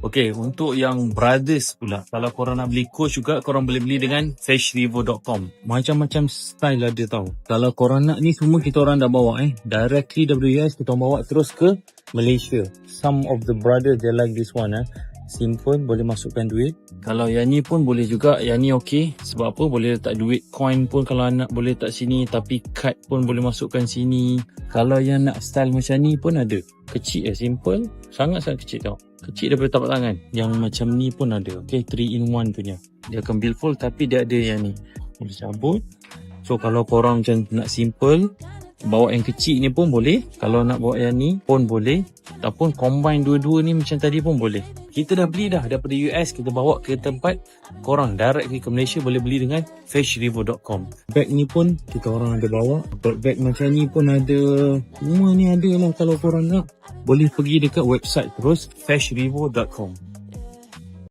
Okey, untuk yang brothers pula, kalau korang nak beli coach juga, korang boleh beli dengan freshrevo.com. Macam-macam style ada tau. Kalau korang nak ni semua kita orang dah bawa directly dari US kita orang bawa terus ke Malaysia. Some of the brothers they like this one simple, boleh masukkan duit. Kalau yang ni pun boleh juga, yang ni okey. Sebab apa? Boleh letak duit, coin pun kalau nak boleh letak sini, tapi card pun boleh masukkan sini. Kalau yang nak style macam ni pun ada. Kecil simple, sangat-sangat kecil tau. Kecil daripada tapak tangan. Yang macam ni pun ada. Okay, 3-in-1 punya. Dia akan billfold tapi dia ada yang ni. Boleh cabut. So kalau korang macam nak simple, bawa yang kecil ni pun boleh. Kalau nak bawa yang ni pun boleh. Ataupun combine dua-dua ni macam tadi pun boleh. Kita dah beli dah daripada US. Kita bawa ke tempat korang direct ke Malaysia boleh beli dengan freshrevo.com. Bag ni pun kita orang ada bawa. Bag macam ni pun ada. Semua ni ada lah kalau korang nak. Boleh pergi dekat website terus freshrevo.com.